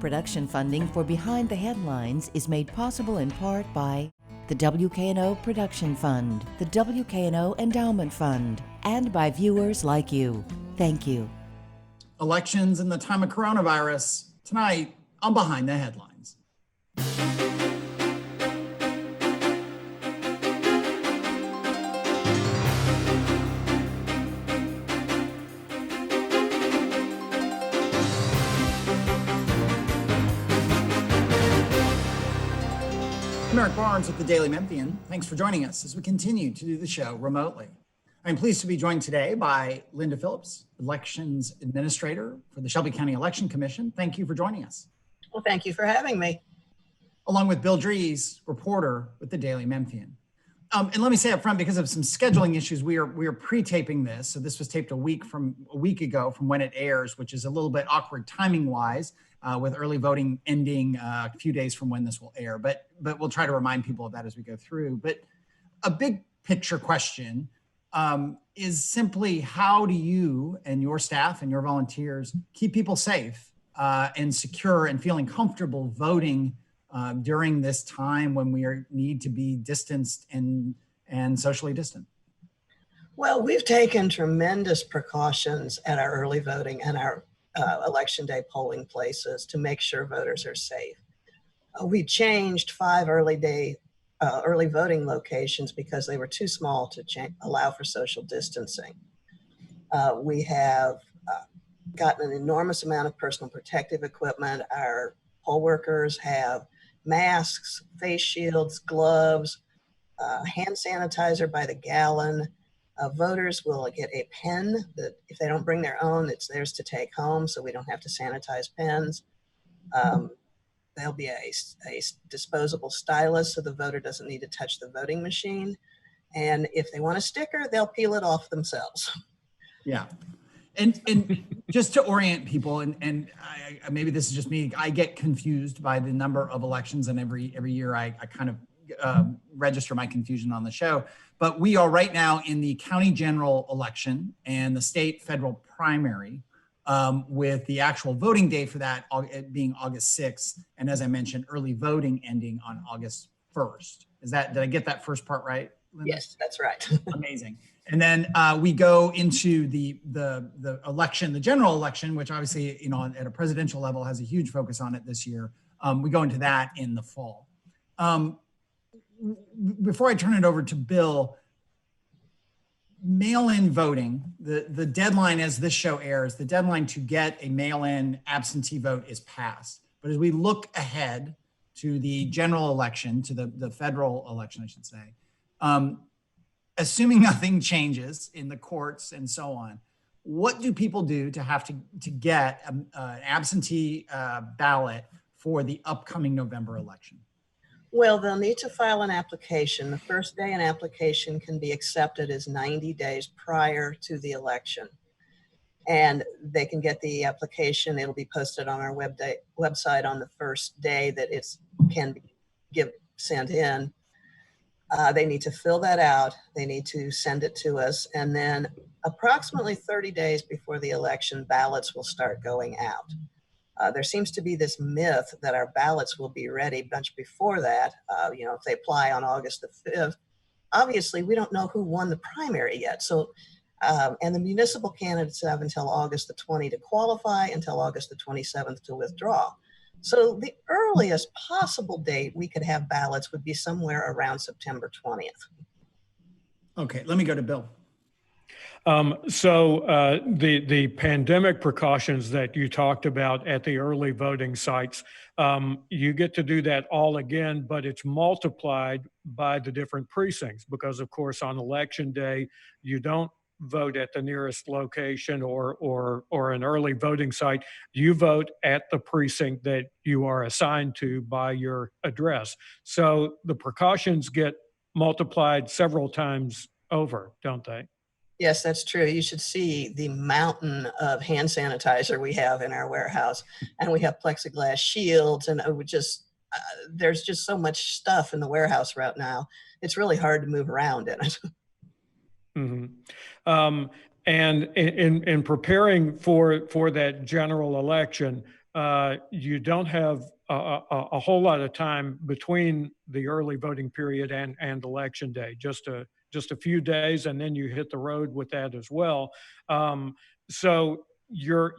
Production funding for Behind the Headlines is made possible in part by the WKNO Production Fund, the WKNO Endowment Fund, and by viewers like you. Thank you. Elections in the time of coronavirus. Tonight on Behind the Headlines. I'm Eric Barnes with the Daily Memphian. Thanks for joining us as we continue to do the show remotely. I'm pleased to be joined today by Linda Phillips, Elections Administrator for the Shelby County Election Commission. Thank you for joining us. Well, thank you for having me. Along with Bill Dries, reporter with the Daily Memphian. And let me say up front, because of some scheduling issues, we are pre-taping this. So this was taped a week ago from when it airs, which is a little bit awkward timing-wise, with early voting ending a few days from when this will air. But we'll try to remind people of that as we go through. But a big picture question is simply, how do you and your staff and your volunteers keep people safe and secure and feeling comfortable voting during this time when we need to be distanced and socially distant? Well, we've taken tremendous precautions at our early voting and our election day polling places to make sure voters are safe. We changed 5 early voting locations because they were too small to allow for social distancing. We have gotten an enormous amount of personal protective equipment. Our poll workers have masks, face shields, gloves, hand sanitizer by the gallon. Voters will get a pen that if they don't bring their own, it's theirs to take home, so we don't have to sanitize pens. There'll be a disposable stylus so the voter doesn't need to touch the voting machine. And if they want a sticker, they'll peel it off themselves. Yeah. And just to orient people, and maybe this is just me, I get confused by the number of elections, and every year I kind of register my confusion on the show. But we are right now in the county general election and the state federal primary, with the actual voting day for that being August 6th. And as I mentioned, early voting ending on August 1st. Did I get that first part right, Linda? Yes, that's right. Amazing. And then we go into the election, the general election, which obviously, at a presidential level has a huge focus on it this year. We go into that in the fall. Before I turn it over to Bill, mail-in voting, the deadline as this show airs, the deadline to get a mail-in absentee vote is passed. But as we look ahead to the general election, to the federal election, I should say, assuming nothing changes in the courts and so on, what do people do to have to get an absentee ballot for the upcoming November election? Well, they'll need to file an application. The first day an application can be accepted is 90 days prior to the election. And they can get the application. It'll be posted on our website on the first day that it can be sent in. They need to fill that out. They need to send it to us. And then approximately 30 days before the election, ballots will start going out. There seems to be this myth that our ballots will be ready much before that. If they apply on August the 5th, obviously we don't know who won the primary yet. So, and the municipal candidates have until August the 20th to qualify, until August the 27th to withdraw. So the earliest possible date we could have ballots would be somewhere around September 20th. Okay, let me go to Bill. The pandemic precautions that you talked about at the early voting sites, you get to do that all again, but it's multiplied by the different precincts because, of course, on election day, you don't vote at the nearest location or an early voting site. You vote at the precinct that you are assigned to by your address. So the precautions get multiplied several times over, don't they? Yes, that's true. You should see the mountain of hand sanitizer we have in our warehouse, and we have plexiglass shields, and there's just so much stuff in the warehouse right now. It's really hard to move around in it. Mm-hmm. And in preparing for that general election, you don't have a whole lot of time between the early voting period and election day, just a few days, and then you hit the road with that as well. So your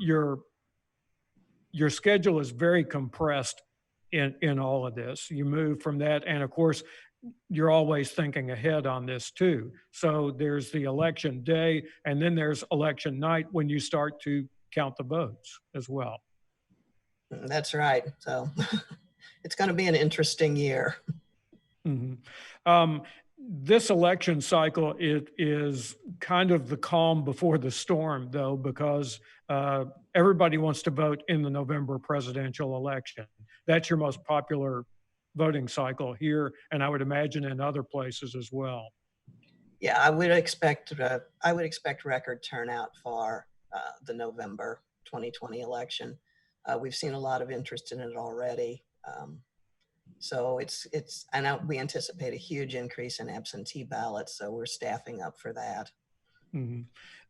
schedule is very compressed in all of this. You move from that, and of course, you're always thinking ahead on this too. So there's the election day, and then there's election night when you start to count the votes as well. That's right. So it's going to be an interesting year. Mm-hmm. This election cycle, it is kind of the calm before the storm, though, because everybody wants to vote in the November presidential election. That's your most popular voting cycle here, and I would imagine in other places as well. Yeah, I would expect record turnout for the November 2020 election. We've seen a lot of interest in it already. So I know we anticipate a huge increase in absentee ballots, so we're staffing up for that. Mm-hmm.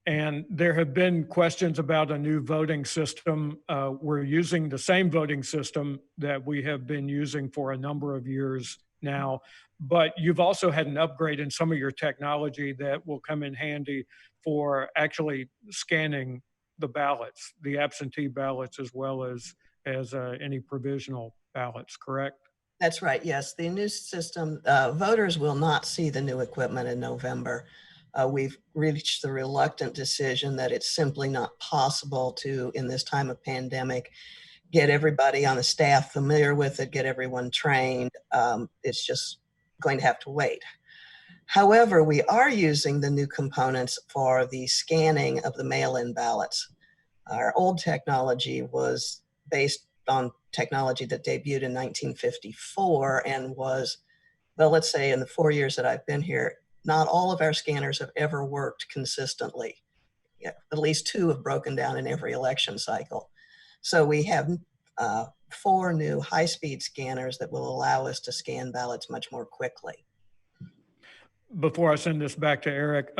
And there have been questions about a new voting system. We're using the same voting system that we have been using for a number of years now, but you've also had an upgrade in some of your technology that will come in handy for actually scanning the ballots, the absentee ballots, as well as any provisional ballots, correct? That's right. Yes, the new system, voters will not see the new equipment in November. We've reached the reluctant decision that it's simply not possible to, in this time of pandemic, get everybody on the staff familiar with it, get everyone trained. It's just going to have to wait. However, we are using the new components for the scanning of the mail-in ballots. Our old technology was based on technology that debuted in 1954 and was, well, let's say in the 4 years that I've been here, not all of our scanners have ever worked consistently. Yeah, at least 2 have broken down in every election cycle. So we have 4 new high-speed scanners that will allow us to scan ballots much more quickly. Before I send this back to Eric,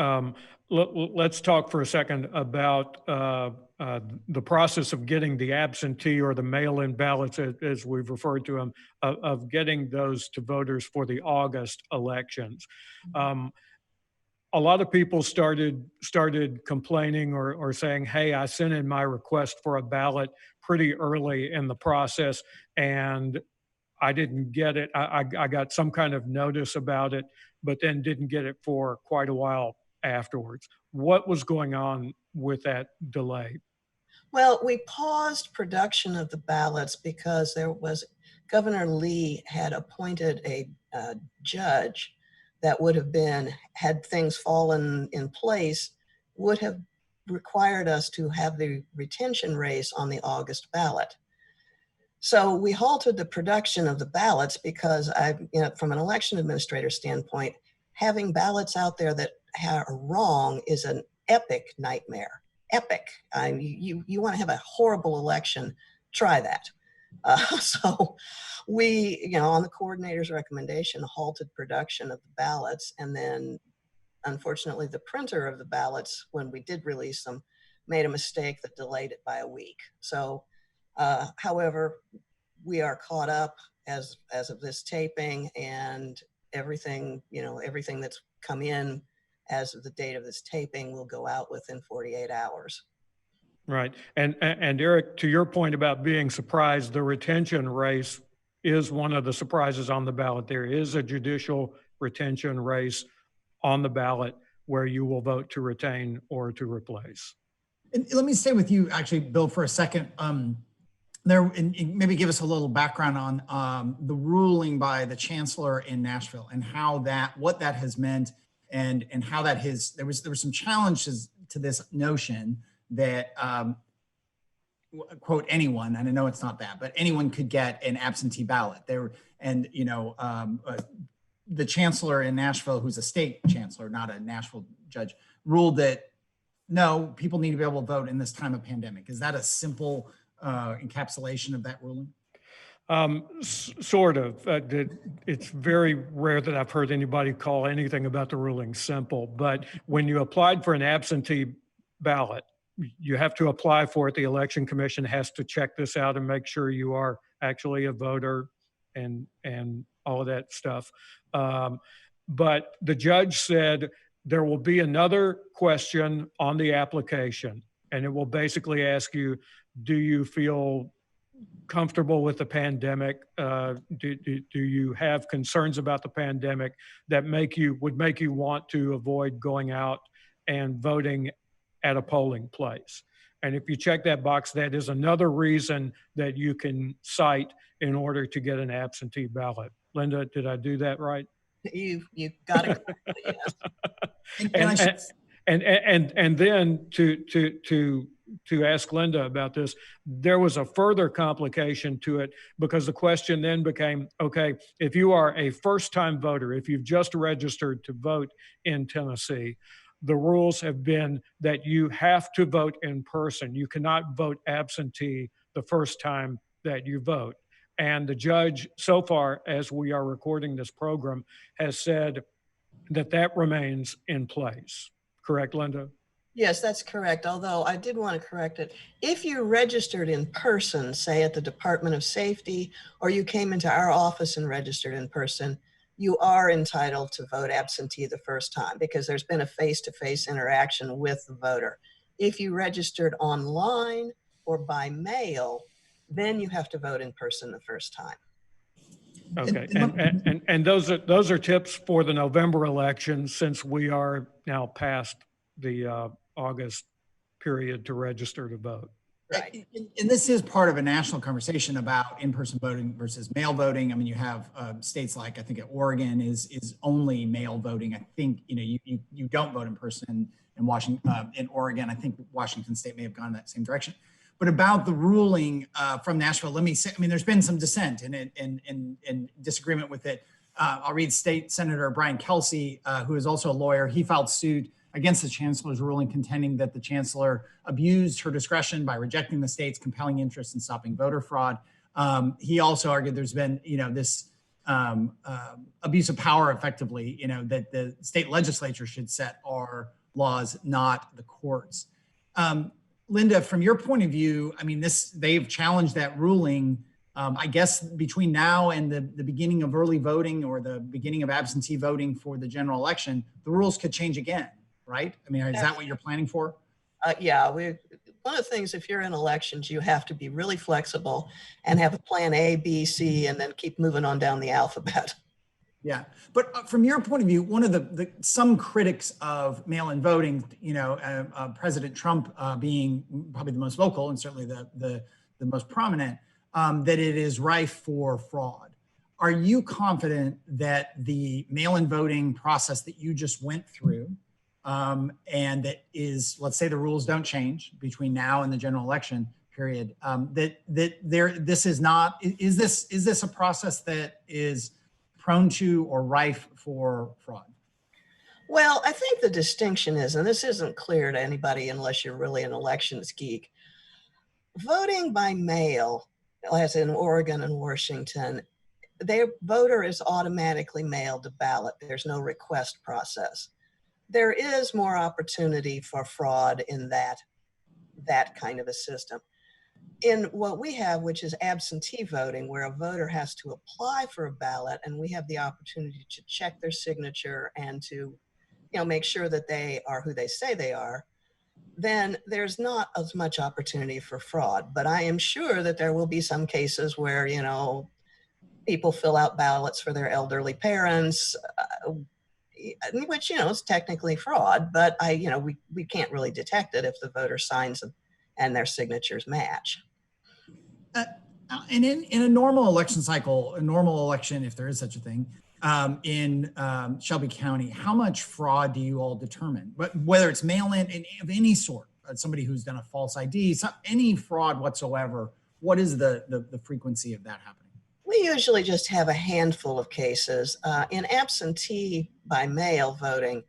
let's talk for a second about the process of getting the absentee or the mail-in ballots, as we've referred to them, of getting those to voters for the August elections. A lot of people started complaining or saying, hey, I sent in my request for a ballot pretty early in the process and I didn't get it. I got some kind of notice about it, but then didn't get it for quite a while afterwards. What was going on with that delay? Well, we paused production of the ballots because Governor Lee had appointed a judge that would have had things fallen in place, would have required us to have the retention race on the August ballot. So we halted the production of the ballots because from an election administrator standpoint, having ballots out there that are wrong is an epic nightmare. Epic. You want to have a horrible election, try that. So we, on the coordinator's recommendation, halted production of the ballots. And then unfortunately, the printer of the ballots, when we did release them, made a mistake that delayed it by a week. So however, we are caught up as of this taping, and everything that's come in as of the date of this taping will go out within 48 hours. Right. And Eric, to your point about being surprised, the retention race is one of the surprises on the ballot. There is a judicial retention race on the ballot where you will vote to retain or to replace. And let me stay with you, actually, Bill, for a second. And maybe give us a little background on the ruling by the chancellor in Nashville and what that has meant, and how that there were some challenges to this notion that quote anyone, and I know it's not that, but anyone could get an absentee ballot there. And the chancellor in Nashville, who's a state chancellor, not a Nashville judge, ruled that no, people need to be able to vote in this time of pandemic. Is that a simple encapsulation of that ruling? Sort of. It's very rare that I've heard anybody call anything about the ruling simple, but when you applied for an absentee ballot, you have to apply for it. The Election Commission has to check this out and make sure you are actually a voter and all of that stuff. But the judge said there will be another question on the application, and it will basically ask you, do you feel comfortable with the pandemic? Do you have concerns about the pandemic that would make you want to avoid going out and voting at a polling place? And if you check that box, that is another reason that you can cite in order to get an absentee ballot. Linda, did I do that right? You got it correctly, yes. And then to ask Linda about this, there was a further complication to it, because the question then became, okay, if you are a first-time voter, if you've just registered to vote in Tennessee, the rules have been that you have to vote in person. You cannot vote absentee the first time that you vote. And the judge, so far as we are recording this program, has said that remains in place. Correct, Linda? Yes, that's correct. Although I did want to correct it. If you registered in person, say at the Department of Safety, or you came into our office and registered in person, you are entitled to vote absentee the first time because there's been a face-to-face interaction with the voter. If you registered online or by mail, then you have to vote in person the first time. Okay, and those are tips for the November election, since we are now past the August period to register to vote. Right. And this is part of a national conversation about in-person voting versus mail voting. I mean, you have states like, I think Oregon is only mail voting. I think, you don't vote in person in Washington, in Oregon. I think Washington State may have gone in that same direction. But about the ruling from Nashville, let me say, I mean, there's been some dissent and disagreement with it. I'll read State Senator Brian Kelsey, who is also a lawyer. He filed suit against the chancellor's ruling, contending that the chancellor abused her discretion by rejecting the state's compelling interest in stopping voter fraud. He also argued there's been, this abuse of power, effectively, that the state legislature should set our laws, not the courts. Linda, from your point of view, I mean, they've challenged that ruling. I guess between now and the beginning of early voting or the beginning of absentee voting for the general election, the rules could change again, right? I mean, is that what you're planning for? Yeah, one of the things, if you're in elections, you have to be really flexible and have a plan A, B, C, and then keep moving on down the alphabet. Yeah, but from your point of view, one of some critics of mail-in voting, President Trump being probably the most vocal and certainly the most prominent, that it is rife for fraud. Are you confident that the mail-in voting process that you just went through, and that is, let's say the rules don't change between now and the general election period, is this a process that is prone to or rife for fraud? Well, I think the distinction is, and this isn't clear to anybody unless you're really an elections geek, voting by mail, as in Oregon and Washington, their voter is automatically mailed a ballot. There's no request process. There is more opportunity for fraud in that kind of a system. In what we have, which is absentee voting, where a voter has to apply for a ballot and we have the opportunity to check their signature and to, make sure that they are who they say they are, then there's not as much opportunity for fraud. But I am sure that there will be some cases where, people fill out ballots for their elderly parents, which, is technically fraud, but we can't really detect it if the voter signs and their signatures match. And in a normal election cycle, a normal election, if there is such a thing, in Shelby County, how much fraud do you all determine? Whether it's mail-in of any sort, somebody who's done a false ID, any fraud whatsoever, what is the frequency of that happening? We usually just have a handful of cases. In absentee by mail voting,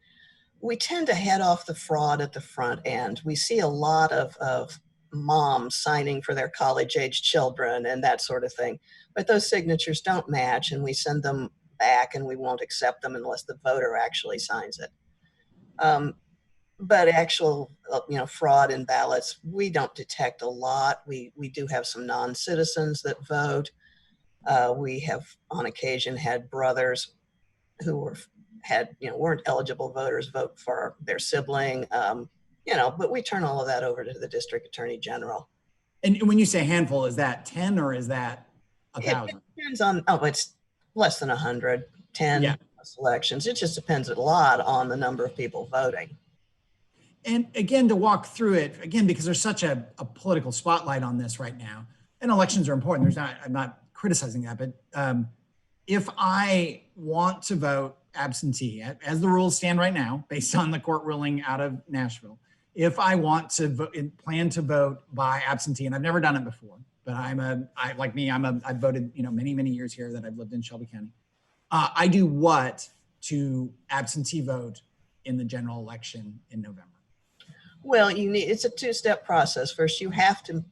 we tend to head off the fraud at the front end. We see a lot of moms signing for their college-age children and that sort of thing. But those signatures don't match, and we send them back, and we won't accept them unless the voter actually signs it. but actual, fraud in ballots, we don't detect a lot. We do have some non-citizens that vote. We have on occasion had brothers who weren't eligible voters vote for their sibling, but we turn all of that over to the district attorney general. And when you say handful, is that 10 or is that 1,000? It depends on, it's less than 100, 10 Yeah. elections. It just depends a lot on the number of people voting. And again, to walk through it, again, because there's such a political spotlight on this right now, and elections are important. I'm not criticizing that, but if I want to vote absentee, as the rules stand right now, based on the court ruling out of Nashville, if I want to plan to vote by absentee, and I've never done it before, but I've voted, many, many years here that I've lived in Shelby County. I do what to absentee vote in the general election in November? Well, it's a two-step process. First, you have to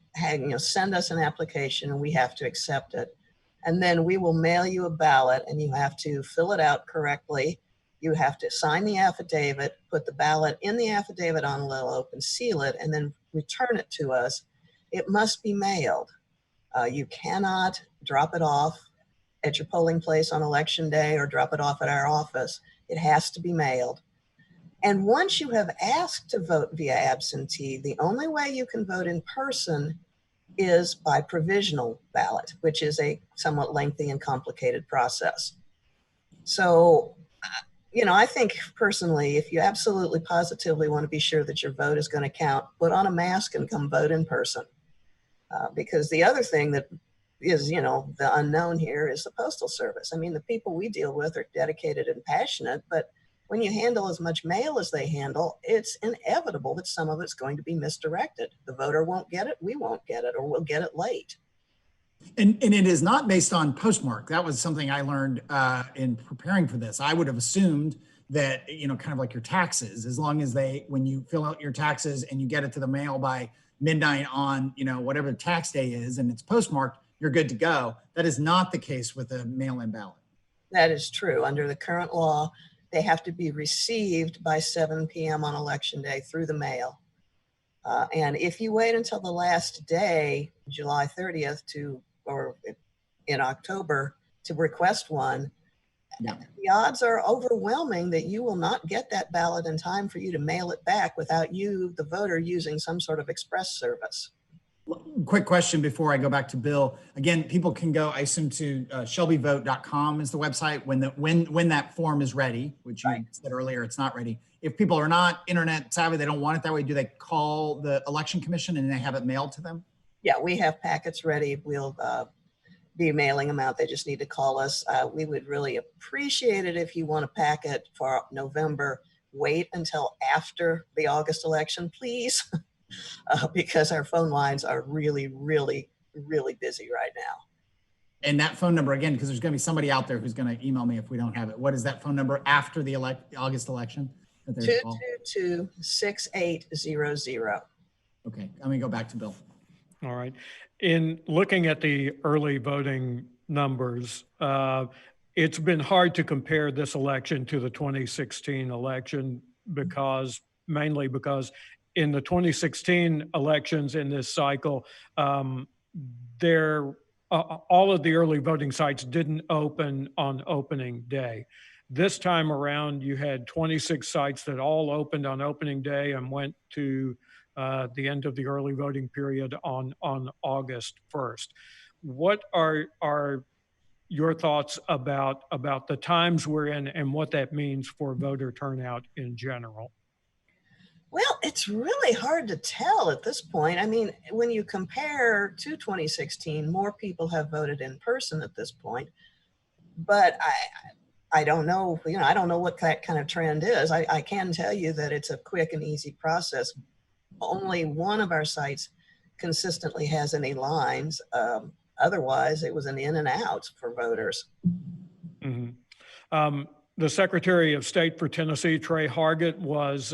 send us an application and we have to accept it. And then we will mail you a ballot and you have to fill it out correctly. You have to sign the affidavit, put the ballot in the affidavit envelope and seal it, and then return it to us. It must be mailed. You cannot drop it off at your polling place on election day or drop it off at our office. It has to be mailed. And once you have asked to vote via absentee, the only way you can vote in person is by provisional ballot, which is a somewhat lengthy and complicated process. So, I think personally, if you absolutely positively want to be sure that your vote is going to count, put on a mask and come vote in person. Because the other thing that is, the unknown here is the Postal Service. I mean, the people we deal with are dedicated and passionate, but when you handle as much mail as they handle, it's inevitable that some of it's going to be misdirected. The voter won't get it, we won't get it, or we'll get it late. And it is not based on postmark. That was something I learned in preparing for this. I would have assumed that, kind of like your taxes, as long as when you fill out your taxes and you get it to the mail by midnight on, whatever the tax day is, and it's postmarked, you're good to go. That is not the case with a mail-in ballot. That is true. Under the current law, they have to be received by 7 p.m. on election day through the mail. And if you wait until the last day, July 30th or in October to request one, Yeah. the odds are overwhelming that you will not get that ballot in time for you to mail it back without you, the voter, using some sort of express service. Quick question before I go back to Bill. Again, people can go, I assume, to shelbyvote.com is the website when that form is ready, which you said earlier, it's not ready. If people are not internet savvy, they don't want it that way, do they call the election commission and they have it mailed to them? Yeah, we have packets ready. We'll be mailing them out. They just need to call us. We would really appreciate it if you want a packet for November. Wait until after the August election, please. Because our phone lines are really, really, really busy right now. And that phone number, again, because there's going to be somebody out there who's going to email me if we don't have it. What is that phone number after the August election? 222-6800. Okay, let me go back to Bill. All right. In looking at the early voting numbers, it's been hard to compare this election to the 2016 election mainly because in the 2016 elections in this cycle, all of the early voting sites didn't open on opening day. This time around, you had 26 sites that all opened on opening day and went to the end of the early voting period on August 1st. What are your thoughts about the times we're in and what that means for voter turnout in general? Well, it's really hard to tell at this point. I mean, when you compare to 2016, more people have voted in person at this point. But I don't know, I don't know what that kind of trend is. I can tell you that it's a quick and easy process. Only one of our sites consistently has any lines. Otherwise, it was an in and out for voters. Mm-hmm. The Secretary of State for Tennessee, Trey Hargett, was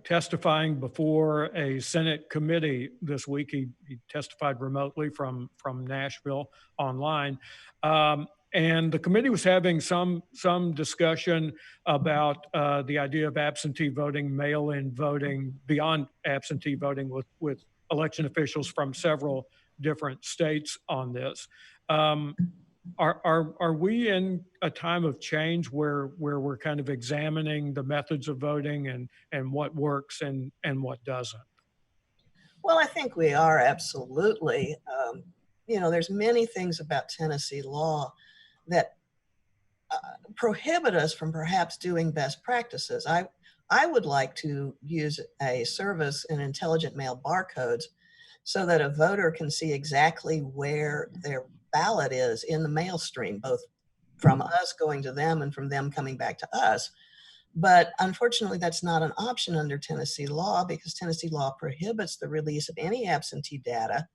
testifying before a Senate committee this week. He testified remotely from Nashville online. And And the committee was having some discussion about the idea of absentee voting, mail-in voting, beyond absentee voting with election officials from several different states on this. Are we in a time of change where we're kind of examining the methods of voting and what works and what doesn't? Well, I think we are absolutely. There's many things about Tennessee law that prohibit us from perhaps doing best practices. I would like to use a service in intelligent mail barcodes so that a voter can see exactly where their ballot is in the mail stream, both from us going to them and from them coming back to us. But unfortunately, that's not an option under Tennessee law because Tennessee law prohibits the release of any absentee data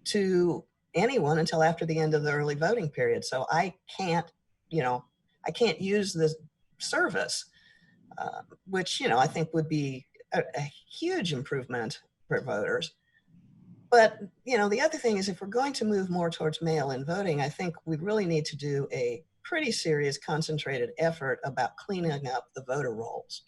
to anyone until after the end of the early voting period. So I can't use this service, which, I think would be a huge improvement for voters. But, the other thing is if we're going to move more towards mail-in voting, I think we really need to do a pretty serious concentrated effort about cleaning up the voter rolls.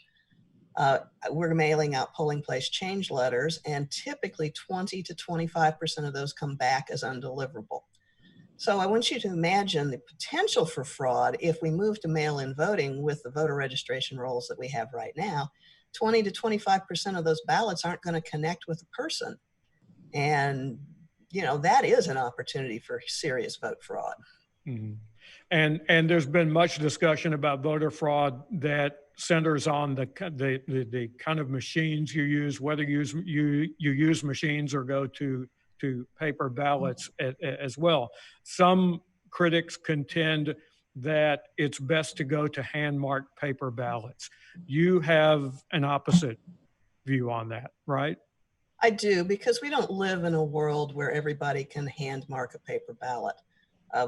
We're mailing out polling place change letters, and typically 20 to 25% of those come back as undeliverable. So I want you to imagine the potential for fraud if we move to mail-in voting with the voter registration rolls that we have right now. 20 to 25% of those ballots aren't going to connect with a person. And, that is an opportunity for serious vote fraud. Mm-hmm. And there's been much discussion about voter fraud that centers on the kind of machines you use, whether you use machines or go to paper ballots as well. Some critics contend that it's best to go to hand-marked paper ballots. You have an opposite view on that, right? I do, because we don't live in a world where everybody can hand mark a paper ballot.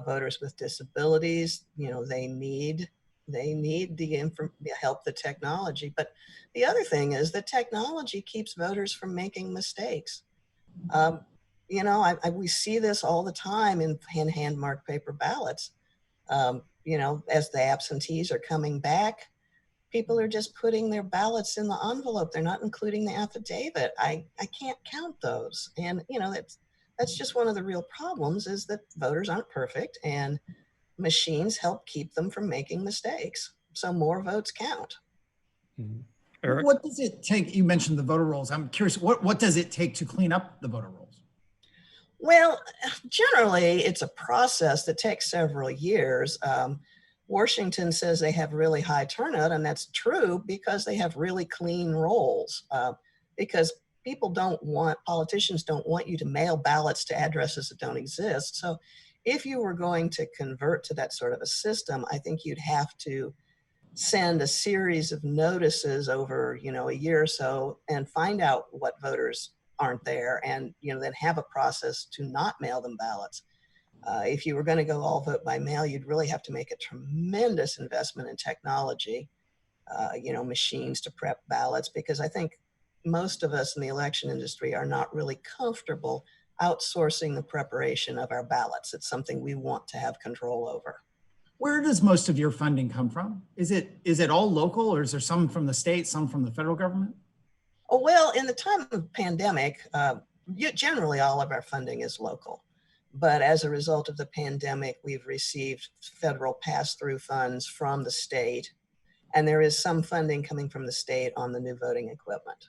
Voters with disabilities, they need the help, the technology. But the other thing is that technology keeps voters from making mistakes. We see this all the time in hand marked paper ballots. As the absentees are coming back, people are just putting their ballots in the envelope. They're not including the affidavit. I can't count those. And, that's just one of the real problems is that voters aren't perfect and machines help keep them from making mistakes. So more votes count. Mm-hmm. Eric? What does it take? You mentioned the voter rolls. I'm curious, what does it take to clean up the voter rolls? Well, generally, it's a process that takes several years. Washington says they have really high turnout, and that's true because they have really clean rolls. Because politicians don't want you to mail ballots to addresses that don't exist. So if you were going to convert to that sort of a system, I think you'd have to send a series of notices over, a year or so and find out what voters aren't there and, then have a process to not mail them ballots. If you were going to go all vote by mail, you'd really have to make a tremendous investment in technology, machines to prep ballots, because I think most of us in the election industry are not really comfortable outsourcing the preparation of our ballots. It's something we want to have control over. Where does most of your funding come from? Is it all local, or is there some from the state, some from the federal government? Oh, well, in the time of pandemic, generally all of our funding is local. But as a result of the pandemic, we've received federal pass-through funds from the state, and there is some funding coming from the state on the new voting equipment.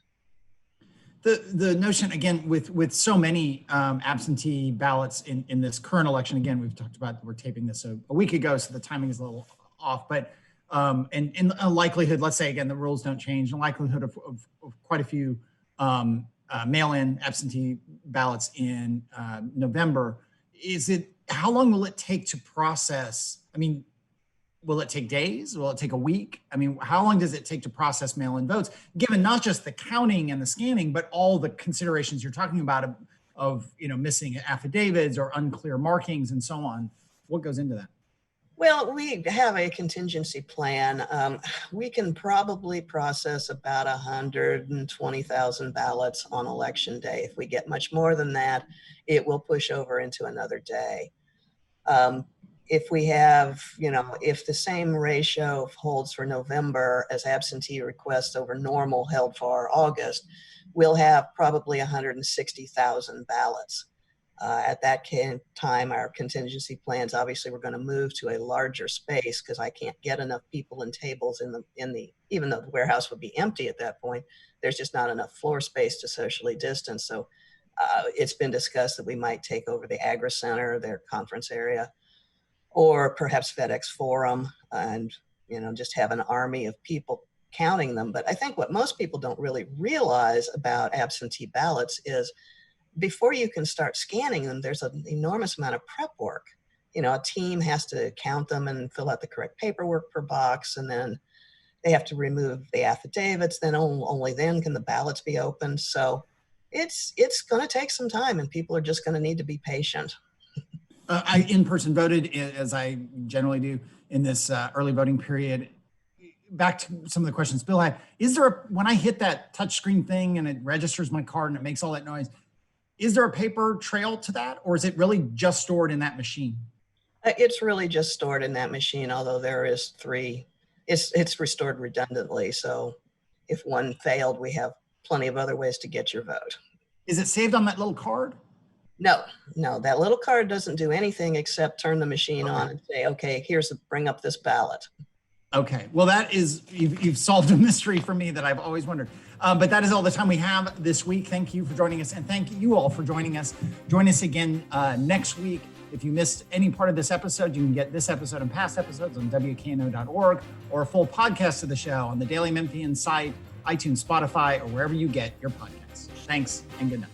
The notion, again, with so many absentee ballots in this current election, again, we've talked about, we're taping this a week ago, so the timing is a little off, but and in a likelihood, let's say, again, the rules don't change, in likelihood of quite a few mail-in absentee ballots in November, how long will it take to process? I mean, will it take days? Will it take a week? I mean, how long does it take to process mail-in votes, given not just the counting and the scanning, but all the considerations you're talking about of missing affidavits or unclear markings and so on? What goes into that? Well, we have a contingency plan. We can probably process about 120,000 ballots on election day. If we get much more than that, it will push over into another day. if we have, if the same ratio holds for November as absentee requests over normal held for August, we'll have probably 160,000 ballots. At that time, our contingency plans, obviously, we're going to move to a larger space because I can't get enough people and tables even though the warehouse would be empty at that point, there's just not enough floor space to socially distance. So it's been discussed that we might take over the Agri Center, their conference area, or perhaps FedEx Forum, and just have an army of people counting them. But I think what most people don't really realize about absentee ballots is before you can start scanning them, there's an enormous amount of prep work. A team has to count them and fill out the correct paperwork per box, and then they have to remove the affidavits. Then only then can the ballots be opened. So it's going to take some time, and people are just going to need to be patient. I in-person voted, as I generally do in this early voting period. Back to some of the questions Bill had. When I hit that touch screen thing and it registers my card and it makes all that noise, is there a paper trail to that, or is it really just stored in that machine? It's really just stored in that machine, although there is it's restored redundantly. So if one failed, we have plenty of other ways to get your vote. Is it saved on that little card? No, that little card doesn't do anything except turn the machine on and say, okay, bring up this ballot. Okay, well, you've solved a mystery for me that I've always wondered. But that is all the time we have this week. Thank you for joining us, and thank you all for joining us. Join us again next week. If you missed any part of this episode, you can get this episode and past episodes on WKNO.org, or a full podcast of the show on the Daily Memphian site, iTunes, Spotify, or wherever you get your podcasts. Thanks, and good night.